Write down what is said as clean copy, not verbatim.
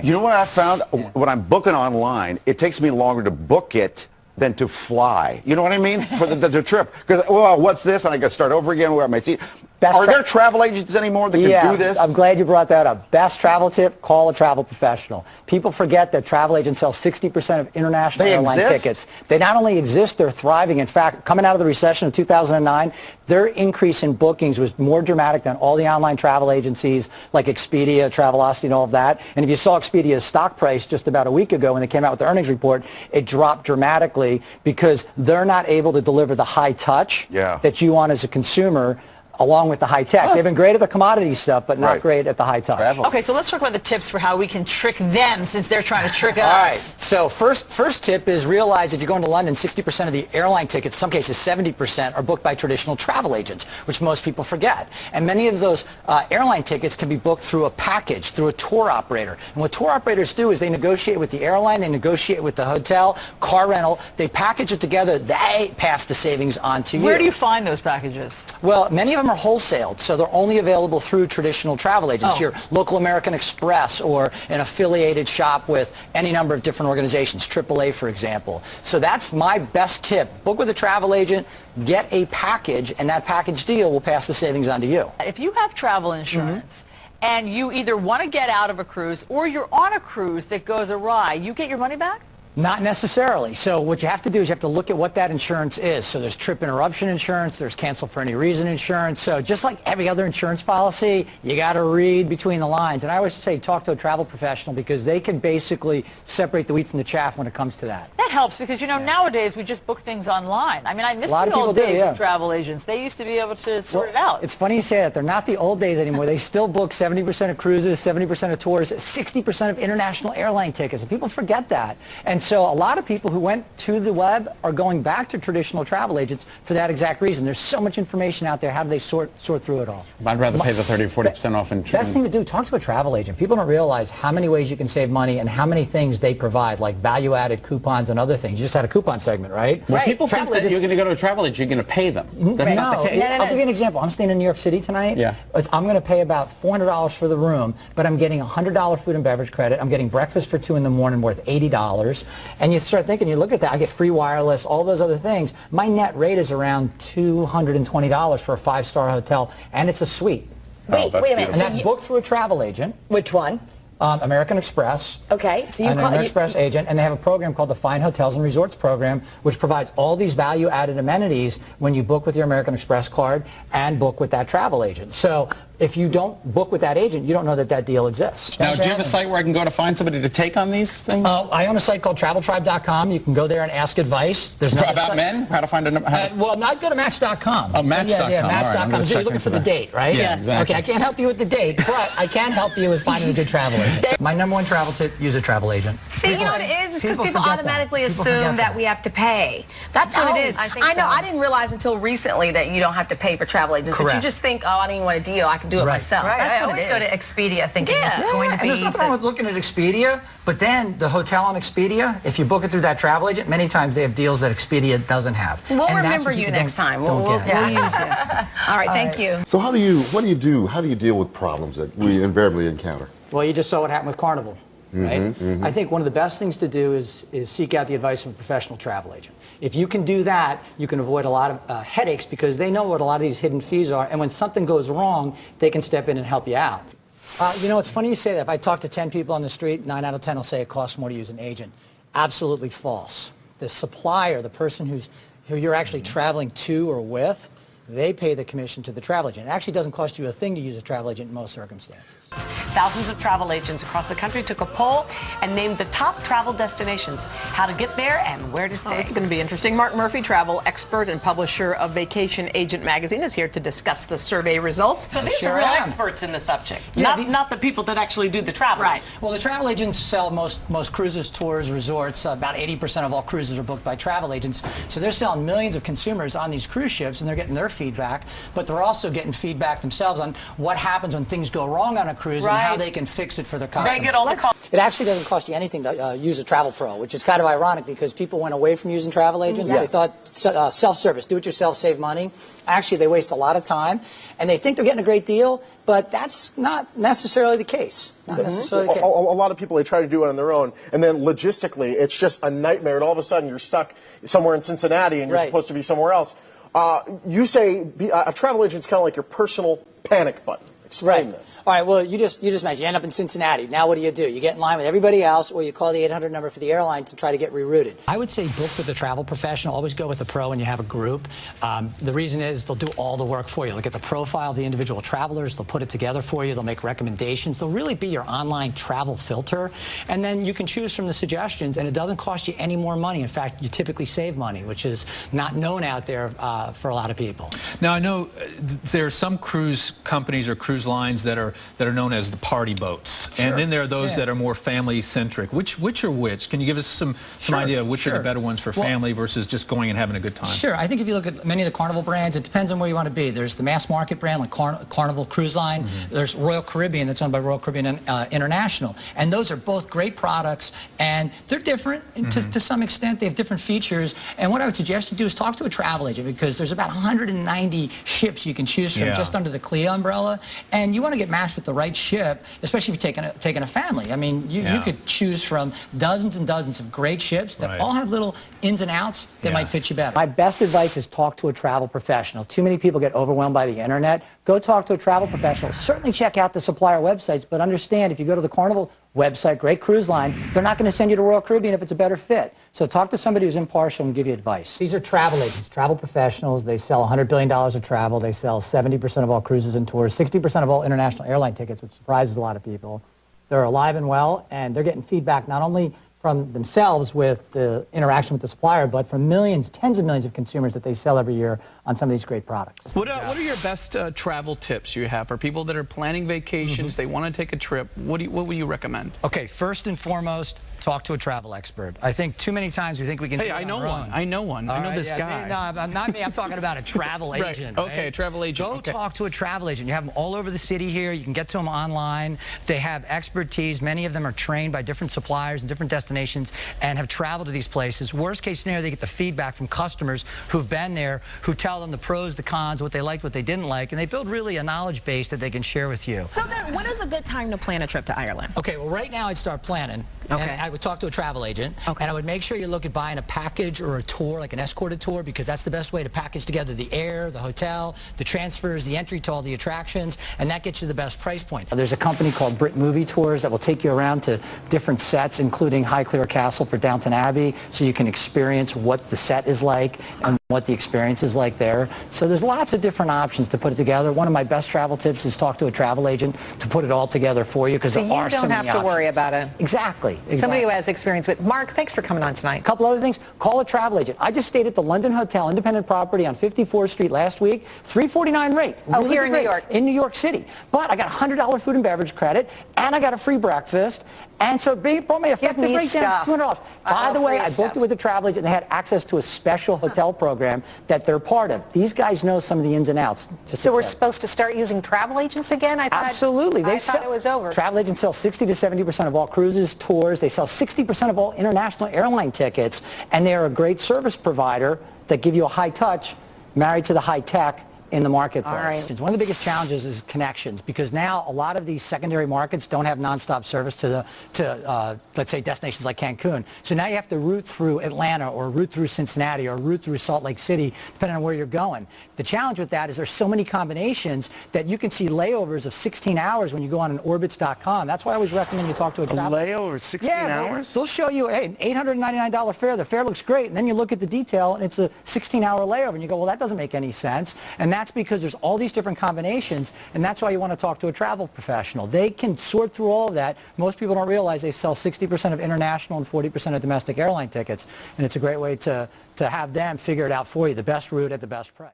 You know what I found? When I'm booking online, it takes me longer to book it than to fly. You know what I mean? For the trip. Because, well, what's this? And I got to start over again. Where am I seat? Are there travel agents anymore that can do this? I'm glad you brought that up. Best travel tip, call a travel professional. People forget that travel agents sell 60% of international airline tickets. They not only exist, they're thriving. In fact, coming out of the recession of 2009, their increase in bookings was more dramatic than all the online travel agencies like Expedia, Travelocity, and all of that. And if you saw Expedia's stock price just about a week ago when they came out with the earnings report, it dropped dramatically because they're not able to deliver the high touch that you want as a consumer along with the high tech. They've been great at the commodity stuff, but not great at the high touch. Okay, so let's talk about the tips for how we can trick them since they're trying to trick us. All right, so first tip is realize if you're going to London, 60% of the airline tickets, some cases 70%, are booked by traditional travel agents, which most people forget. And many of those airline tickets can be booked through a package, through a tour operator. And what tour operators do is they negotiate with the airline, they negotiate with the hotel, car rental, they package it together, they pass the savings on to you. Where do you find those packages? Well, many of them are wholesaled, so they're only available through traditional travel agents. Your local American Express or an affiliated shop with any number of different organizations, AAA for example. So that's my best tip. Book with a travel agent, get a package, and that package deal will pass the savings on to you. If you have travel insurance and you either want to get out of a cruise or you're on a cruise that goes awry, you get your money back? Not necessarily. So what you have to do is you have to look at what that insurance is. So there's trip interruption insurance, there's cancel for any reason insurance. So just like every other insurance policy, you got to read between the lines. And I always say talk to a travel professional because they can basically separate the wheat from the chaff when it comes to that. That helps because, you know, nowadays we just book things online. I mean, I miss the old days of travel agents. They used to be able to sort it out. It's funny you say that. They're not the old days anymore. They still book 70% of cruises, 70% of tours, 60% of international airline tickets. And people forget that. And so a lot of people who went to the web are going back to traditional travel agents for that exact reason. There's so much information out there. How do they sort through it all? I'd rather pay the 30 or 40% off in Best thing to do, talk to a travel agent. People don't realize how many ways you can save money and how many things they provide, like value-added coupons and other things. You just had a coupon segment, right? Well, people think that you're going to go to a travel agent, you're going to pay them. That's not the case. I'll give you an example. I'm staying in New York City tonight. I'm going to pay about $400 for the room, but I'm getting $100 food and beverage credit. I'm getting breakfast for 2 in the morning worth $80. And you start thinking, you look at that, I get free wireless, all those other things. My net rate is around $220 for a 5-star hotel, and it's a suite. Wait a minute. And that's booked through a travel agent. Which one? American Express. Okay. So an American Express agent, and they have a program called the Fine Hotels and Resorts Program, which provides all these value-added amenities when you book with your American Express card and book with that travel agent. So if you don't book with that agent, you don't know that that deal exists. Now, do you have a site where I can go to find somebody to take on these things? I own a site called TravelTribe.com. You can go there and ask advice. There's about men? How to find a... well, not go to Match.com. Oh, Match.com. Yeah, Match.com. Right, So you're looking for the date, right? Yeah, exactly. Okay, I can't help you with the date, but I can help you with finding a good travel agent. My number one travel tip, use a travel agent. See, you know what it is? Because people automatically assume that we have to pay. That's what it is. I know. I didn't realize until recently that you don't have to pay for travel agents. But you just think, oh, I don't even want a deal. I can do it myself. Right. That's I what it always is. go to Expedia thinking it's going to be... And there's nothing wrong with looking at Expedia, but then the hotel on Expedia, if you book it through that travel agent, many times they have deals that Expedia doesn't have. We'll remember you next time. We'll use you. All right, thank you. So how do you deal with problems that we invariably encounter? Well, you just saw what happened with Carnival. Right? I think one of the best things to do is seek out the advice of a professional travel agent. If you can do that, you can avoid a lot of headaches because they know what a lot of these hidden fees are, and when something goes wrong, they can step in and help you out. You know, it's funny you say that. If I talk to 10 people on the street, 9 out of 10 will say it costs more to use an agent. Absolutely false. The supplier, the person who you're actually traveling to or with, they pay the commission to the travel agent. It actually doesn't cost you a thing to use a travel agent in most circumstances. Thousands of travel agents across the country took a poll and named the top travel destinations, how to get there and where to stay. This is going to be interesting. Mark Murphy, travel expert and publisher of Vacation Agent Magazine, is here to discuss the survey results. So these are real experts in the subject, not the people that actually do the travel. Right. Well, the travel agents sell most cruises, tours, resorts. About 80% of all cruises are booked by travel agents. So they're selling millions of consumers on these cruise ships, and they're getting their feedback, but they're also getting feedback themselves on what happens when things go wrong on a cruise and how they can fix it for their customers. They get all the calls. It actually doesn't cost you anything to use a Travel Pro, which is kind of ironic because people went away from using travel agents. They thought self-service, do-it-yourself, save money. Actually, they waste a lot of time, and they think they're getting a great deal, but that's not necessarily the case. Not necessarily the case. A lot of people, they try to do it on their own, and then logistically, it's just a nightmare, and all of a sudden you're stuck somewhere in Cincinnati, and you're supposed to be somewhere else. You say a travel agent's kind of like your personal panic button. Explain this. All right, well, you just mentioned you end up in Cincinnati. Now what do? You get in line with everybody else, or you call the 800 number for the airline to try to get rerouted. I would say book with a travel professional. Always go with a pro when you have a group. The reason is they'll do all the work for you. They'll get the profile of the individual travelers. They'll put it together for you. They'll make recommendations. They'll really be your online travel filter. And then you can choose from the suggestions, and it doesn't cost you any more money. In fact, you typically save money, which is not known out there for a lot of people. Now, I know there are some cruise companies or cruise lines that are known as the party boats, and then there are those that are more family-centric. Which are which? Can you give us some idea of which are the better ones for family versus just going and having a good time? Sure. I think if you look at many of the Carnival brands, it depends on where you want to be. There's the mass market brand like Carnival Cruise Line. There's Royal Caribbean that's owned by Royal Caribbean International, and those are both great products, and they're different to some extent. They have different features, and what I would suggest you do is talk to a travel agent because there's about 190 ships you can choose from just under the CLIA umbrella, and you want to get matched with the right ship, especially if you're taking a family. I mean, you could choose from dozens and dozens of great ships that all have little ins and outs that might fit you better. My best advice is talk to a travel professional. Too many people get overwhelmed by the internet. Go talk to a travel professional. Certainly check out the supplier websites, but understand if you go to the Carnival website, great cruise line, they're not going to send you to Royal Caribbean if it's a better fit. So talk to somebody who's impartial and give you advice. These are travel agents, travel professionals. They sell $100 billion of travel. They sell 70% of all cruises and tours, 60% of all international airline tickets, which surprises a lot of people. They're alive and well, and they're getting feedback not only from themselves with the interaction with the supplier, but from millions, tens of millions of consumers that they sell every year on some of these great products. What are your best travel tips you have for people that are planning vacations, they want to take a trip? What would you recommend? Okay, first and foremost, talk to a travel expert. I think too many times we think we can do it on our own. I know one. I know this guy. No, not me. I'm talking about a travel agent. Okay, a travel agent. Go talk to a travel agent. You have them all over the city here. You can get to them online. They have expertise. Many of them are trained by different suppliers and different destinations and have traveled to these places. Worst case scenario, they get the feedback from customers who've been there, who tell them the pros, the cons, what they liked, what they didn't like, and they build really a knowledge base that they can share with you. So then, when is a good time to plan a trip to Ireland? Okay, well, right now I'd start planning. And I would talk to a travel agent, and I would make sure you look at buying a package or a tour, like an escorted tour, because that's the best way to package together the air, the hotel, the transfers, the entry to all the attractions, and that gets you the best price point. There's a company called Brit Movie Tours that will take you around to different sets, including Highclere Castle for Downton Abbey, so you can experience what the set is like and what the experience is like there. So there's lots of different options to put it together. One of my best travel tips is talk to a travel agent to put it all together for you, because there are so many options. So you don't have to worry about it. Exactly. Somebody who has experience with. Mark, thanks for coming on tonight. A couple other things. Call a travel agent. I just stayed at the London Hotel, independent property on 54th Street last week. $349 rate. Oh, here in New York. In New York City. But I got $100 food and beverage credit, and I got a free breakfast. And so they brought me a effective breakdown, $200. By the way, I booked it with a travel agent, and they had access to a special hotel program that they're part of. These guys know some of the ins and outs. So we're supposed to start using travel agents again? Absolutely. I thought it was over. Travel agents sell 60 to 70% of all cruises, tours. They sell 60% of all international airline tickets, and they're a great service provider that give you a high touch married to the high tech in the marketplace. All right. One of the biggest challenges is connections, because now a lot of these secondary markets don't have nonstop service to let's say destinations like Cancun. So now you have to route through Atlanta or route through Cincinnati or route through Salt Lake City, depending on where you're going. The challenge with that is there's so many combinations that you can see layovers of 16 hours when you go on an Orbitz.com. That's why I always recommend you talk to a travel. A layover 16 hours? They'll show you, hey, an $899 fare. The fare looks great, and then you look at the detail, and it's a 16-hour layover, and you go, well, that doesn't make any sense. And that's because there's all these different combinations, and that's why you want to talk to a travel professional. They can sort through all of that. Most people don't realize they sell 60% of international and 40% of domestic airline tickets, and it's a great way to have them figure it out for you, the best route at the best price.